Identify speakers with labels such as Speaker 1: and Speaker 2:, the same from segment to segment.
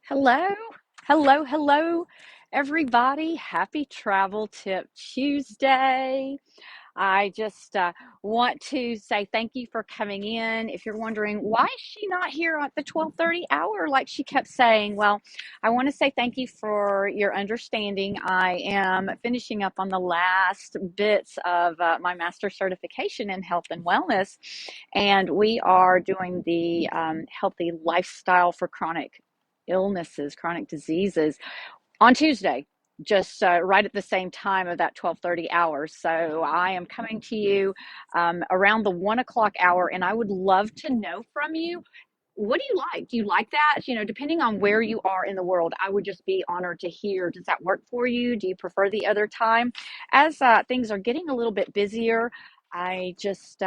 Speaker 1: Hello, hello, everybody. Happy Travel Tip Tuesday. I just want to say thank you for coming in. If you're wondering why is she not here at the 12:30 hour like she kept saying, well, I want to say thank you for your understanding. I am finishing up on the last bits of my master certification in health and wellness, and we are doing the healthy lifestyle for chronic illnesses, chronic diseases on Tuesday, just right at the same time of that 12:30 hour. So I am coming to you around the 1 o'clock hour, and I would love to know from you. What do you like? Do you like that? Depending on where you are in the world, I would just be honored to hear. Does that work for you? Do you prefer the other time? As things are getting a little bit busier, I just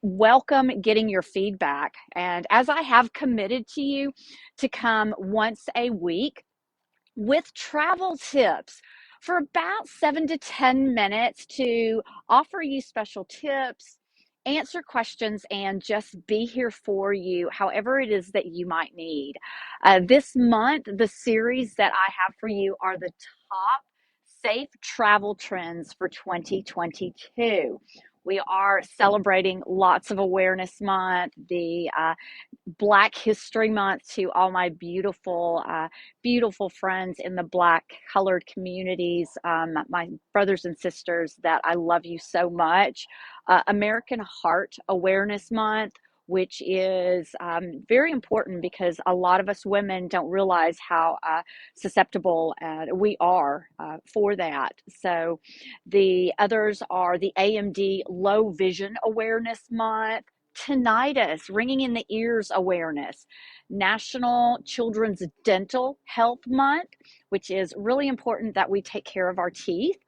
Speaker 1: welcome getting your feedback. And as I have committed to you to come once a week with travel tips for about 7 to 10 minutes to offer you special tips, answer questions, and just be here for you, however it is that you might need. This month, the series that I have for you are the top safe travel trends for 2022. We are celebrating lots of awareness month, the Black History Month to all my beautiful friends in the Black colored communities, my brothers and sisters that I love you so much. American Heart Awareness Month, which is very important because a lot of us women don't realize how susceptible we are for that. So the others are the AMD Low Vision Awareness Month, tinnitus, ringing in the ears awareness, National Children's Dental Health Month, which is really important that we take care of our teeth,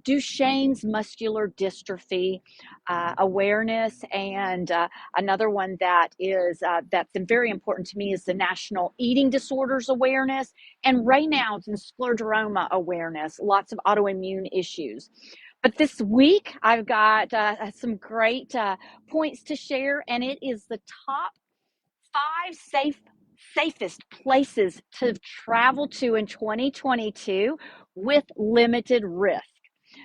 Speaker 1: Duchenne's muscular dystrophy awareness, and another one that is that's very important to me is the National Eating Disorders Awareness and Raynaud's and scleroderma awareness, lots of autoimmune issues. But this week, I've got some great points to share, and it is the top five safest places to travel to in 2022 with limited risk.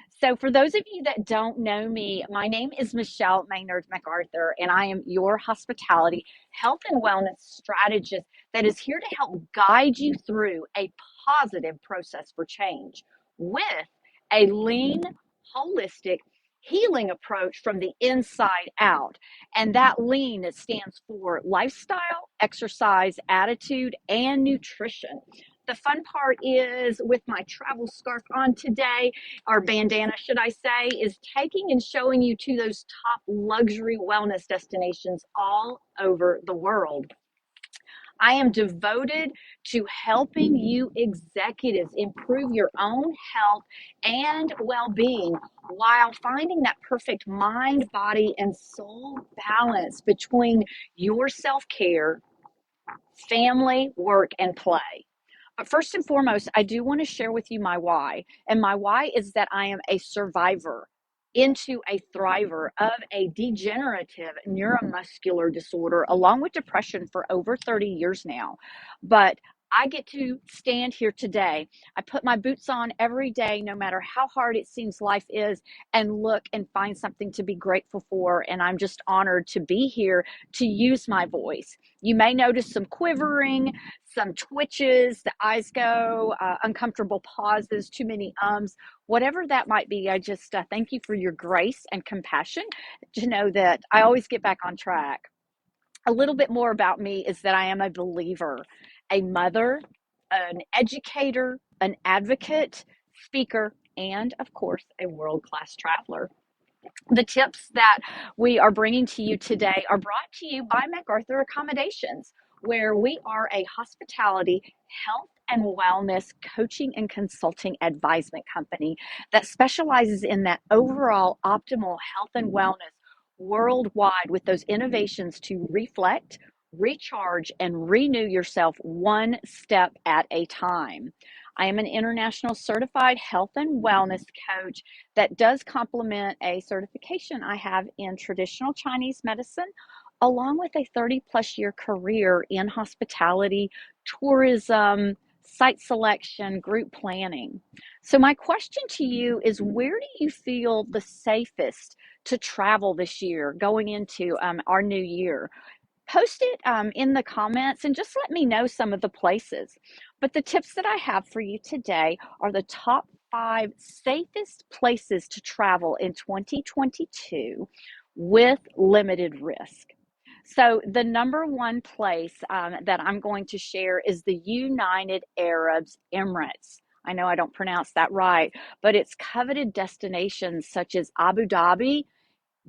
Speaker 1: So, for those of you that don't know me, my name is Michelle Maynard MacArthur, and I am your hospitality, health, and wellness strategist that is here to help guide you through a positive process for change with a lean, holistic, healing approach from the inside out. And that lean, it stands for lifestyle, exercise, attitude, and nutrition. The fun part is with my travel scarf on today, our bandana, should I say, is taking and showing you to those top luxury wellness destinations all over the world. I am devoted to helping you executives improve your own health and well being while finding that perfect mind, body, and soul balance between your self care, family, work, and play. But first and foremost, I do want to share with you my why. And my why is that I am a survivor into a thriver of a degenerative neuromuscular disorder, along with depression for over 30 years now. But I get to stand here today. I put my boots on every day, no matter how hard it seems life is, and look and find something to be grateful for. And I'm just honored to be here to use my voice. You may notice some quivering, some twitches, the eyes go, uncomfortable pauses, too many ums, whatever that might be. I just thank you for your grace and compassion to know that I always get back on track. A little bit more about me is that I am a believer, a mother, an educator, an advocate, speaker, and of course, a world-class traveler. The tips that we are bringing to you today are brought to you by MacArthur Accommodations, where we are a hospitality, health, and wellness coaching and consulting advisement company that specializes in that overall optimal health and wellness worldwide with those innovations to reflect, recharge, and renew yourself one step at a time. I am an international certified health and wellness coach that does complement a certification I have in traditional Chinese medicine, along with a 30 plus year career in hospitality, tourism, site selection, group planning. So, my question to you is, where do you feel the safest to travel this year going into our new year? Post it in the comments and just let me know some of the places. But the tips that I have for you today are the top 5 safest places to travel in 2022 with limited risk. So, the number one place that I'm going to share is the United Arab Emirates. I know I don't pronounce that right, but it's coveted destinations such as Abu Dhabi,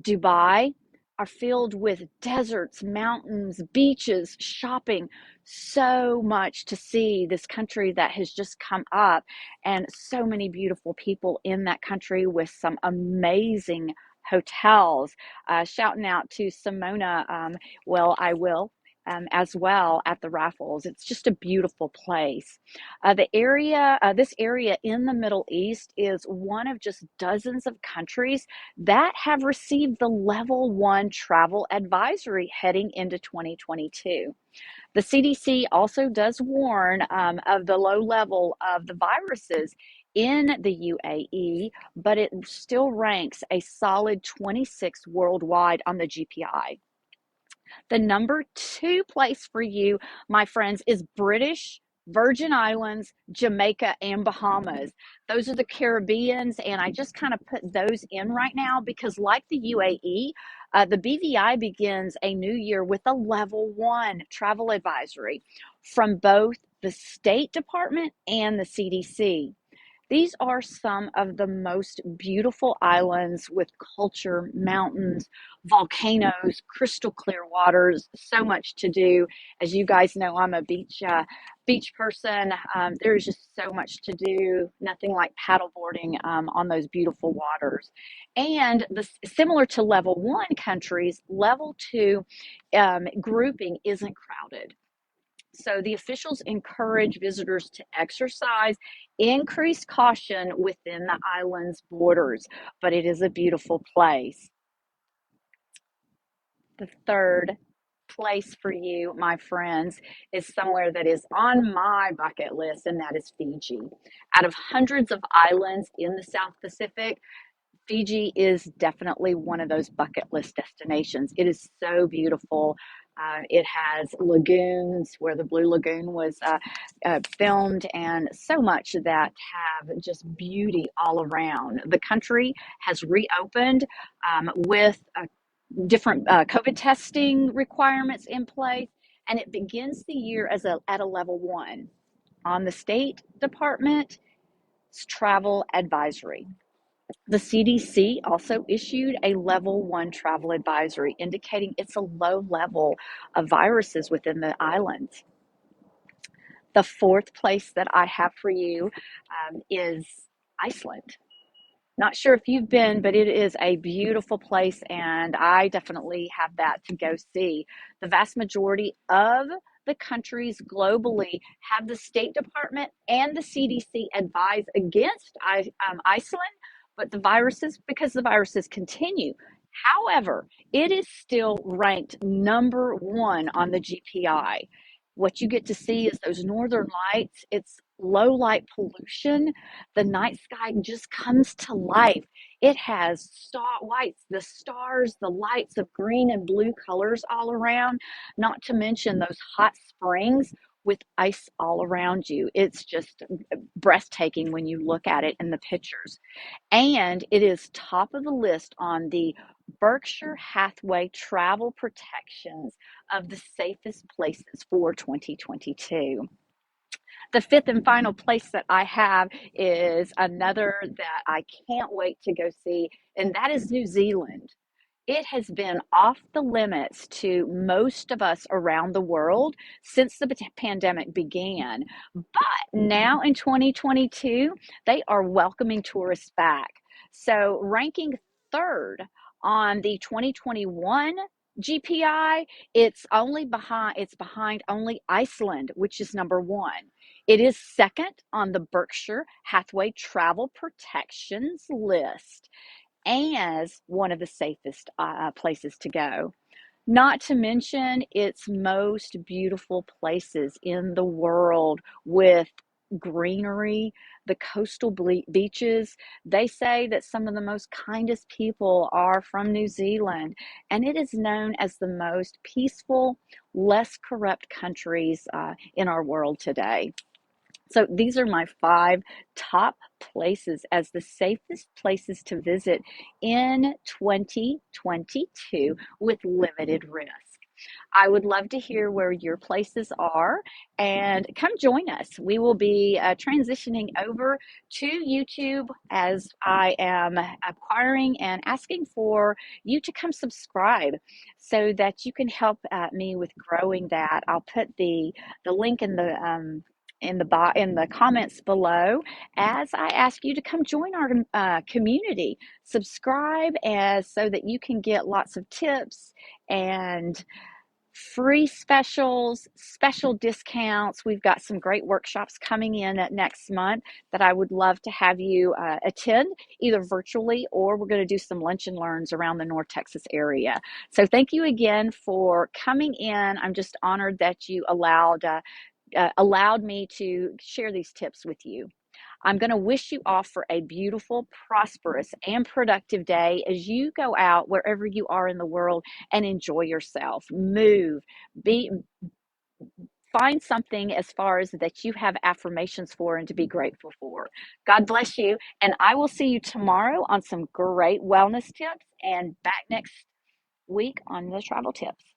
Speaker 1: Dubai are filled with deserts, mountains, beaches, shopping, so much to see. This country that has just come up, and so many beautiful people in that country with some amazing hotels. Shouting out to Simona, well, I will. As well at the raffles. It's just a beautiful place. This area in the Middle East is one of just dozens of countries that have received the level 1 travel advisory heading into 2022. The CDC also does warn of the low level of the viruses in the UAE, but it still ranks a solid 26 worldwide on the GPI. The number 2 place for you, my friends, is British Virgin Islands, Jamaica, and Bahamas. Those are the Caribbeans, and I just kind of put those in right now because, like the UAE, the BVI begins a new year with a level 1 travel advisory from both the State Department and the CDC. These are some of the most beautiful islands with culture, mountains, volcanoes, crystal clear waters, so much to do. As you guys know, I'm a beach person. There's just so much to do. Nothing like paddleboarding on those beautiful waters. And similar to level 1 countries, level 2 grouping isn't crowded. So the officials encourage visitors to exercise increased caution within the island's borders, but it is a beautiful place. The third place for you, my friends, is somewhere that is on my bucket list, and that is Fiji. Out of hundreds of islands in the South Pacific, Fiji is definitely one of those bucket list destinations. It is so beautiful. It has lagoons where the Blue Lagoon was filmed, and so much that have just beauty all around. The country has reopened with different COVID testing requirements in place, and it begins the year at a level 1 on the State Department's travel advisory. The CDC also issued a level 1 travel advisory indicating it's a low level of viruses within the islands. The fourth place that I have for you is Iceland. Not sure if you've been, but it is a beautiful place, and I definitely have that to go see. The vast majority of the countries globally have the State Department and the CDC advise against Iceland, but because the viruses continue. However, it is still ranked number 1 on the GPI. What you get to see is those northern lights. It's low light pollution. The night sky just comes to life. It has the stars, the lights of green and blue colors all around, not to mention those hot springs with ice all around you. It's just breathtaking when you look at it in the pictures. And it is top of the list on the Berkshire Hathaway travel protections of the safest places for 2022. The fifth and final place that I have is another that I can't wait to go see, and that is New Zealand. It has been off the limits to most of us around the world since the pandemic began. But now in 2022, they are welcoming tourists back. So, ranking third on the 2021 GPI, it's behind only Iceland, which is number 1. It is second on the Berkshire Hathaway travel protections list as one of the safest places to go. Not to mention its most beautiful places in the world with greenery, the coastal beaches. They say that some of the most kindest people are from New Zealand, and it is known as the most peaceful, less corrupt countries in our world today. So these are my 5 top places as the safest places to visit in 2022 with limited risk. I would love to hear where your places are and come join us. We will be transitioning over to YouTube as I am acquiring and asking for you to come subscribe so that you can help me with growing that. I'll put the link in the comments below as I ask you to come join our community. Subscribe as so that you can get lots of tips and free specials, special discounts. We've got some great workshops coming in next month that I would love to have you attend, either virtually or we're going to do some lunch and learns around the North Texas area. So thank you again for coming in. I'm just honored that you allowed me to share these tips with you. I'm going to wish you off for a beautiful, prosperous, and productive day as you go out wherever you are in the world and enjoy yourself. Move, be, find something as far as that you have affirmations for and to be grateful for. God bless you, and I will see you tomorrow on some great wellness tips and back next week on the travel tips.